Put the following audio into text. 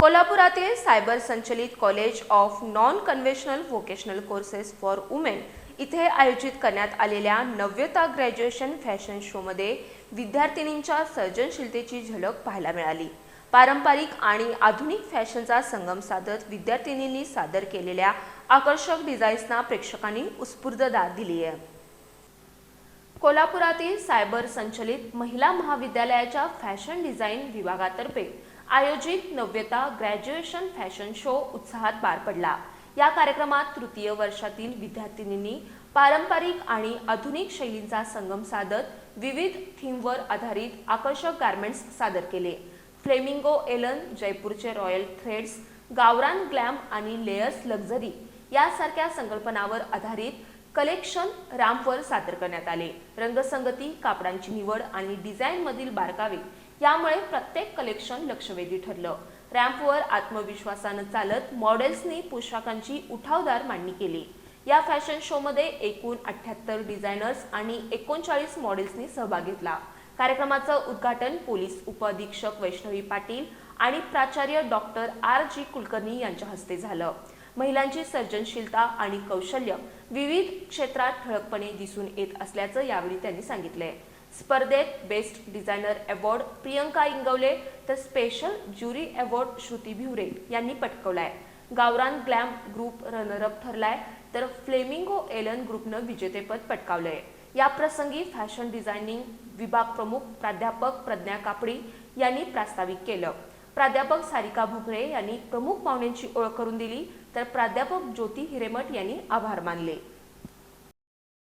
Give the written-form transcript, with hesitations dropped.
कोल्हापुरातील सायबर संचलित college of non conventional vocational courses for women इथे आयोजित करण्यात आलेल्या नव्यता ग्रॅज्युएशन फॅशन शोमध्ये विद्यार्थिनींच्या सर्जनशीलतेची झलक पाहायला मिळाली। पारंपरिक आणि आधुनिक फॅशनचा संगम साधत विद्यार्थिनींनी सादर केलेल्या आकर्षक डिझाईन्सना प्रेक्षकांनी उत्स्फूर्त दाद दिली आहे। कोल्हापुरातील सायबर संचलित महिला महाविद्यालयाच्या फॅशन डिझाईन विभागातर्फे आयोजित नव्यता ग्रॅज्युएशन फॅशन शो उत्साहात पार पडला। या कार्यक्रमात तृतीय वर्षातील विद्यार्थिनींनी पारंपरिक आणि आधुनिक शैलींचा संगम साधत विविध थीमवर आधारित आकर्षक गारमेंट्स सादर केले। फ्लेमिंगो एलन, जयपूरचे रॉयल थ्रेड्स, गावरान ग्लॅम आणि लेयर्स लक्झरी यासारख्या संकल्पनावर आधारित कलेक्शन रॅम्पवर सादर करण्यात आले। रंगसंगती, कापडांची निवड आणि डिझाईनमधील बारकावे यामुळे प्रत्येक कलेक्शन लक्षवेधी ठरलं। रॅम्पवर आत्मविश्वासानं चालत मॉडेल्सनी पोशाखांची उठावदार मांडणी केली। या फॅशन शोमध्ये एकूण 78 डिझायनर्स आणि 39 मॉडेल्सनी सहभाग घेतला। कार्यक्रमाचं उद्घाटन पोलीस उपअधीक्षक वैष्णवी पाटील आणि प्राचार्य डॉक्टर R.G. कुलकर्णी यांच्या हस्ते झालं। महिलांची सर्जनशीलता आणि कौशल्य विविध क्षेत्रात ठळकपणे दिसून येत असल्याचं यावेळी त्यांनी सांगितले। स्पर्धेत best designer award Priyanka Ingawale तर स्पेशल ज्युरी अवॉर्ड श्रुती भिवरे यांनी पटकावलाय। गावरान ग्लॅम ग्रुप रनरअप ठरलाय तर फ्लेमिंगो एलन ग्रुपनं विजेतेपद पटकावलंय। या प्रसंगी फॅशन डिझायनिंग विभाग प्रमुख प्राध्यापक प्रज्ञा कापडी यांनी प्रास्ताविक केलं। प्राध्यापक सारिका भुगळे यांनी प्रमुख पाहुण्यांची ओळख करून दिली तर प्राध्यापक ज्योती हिरेमठ यांनी आभार मानले।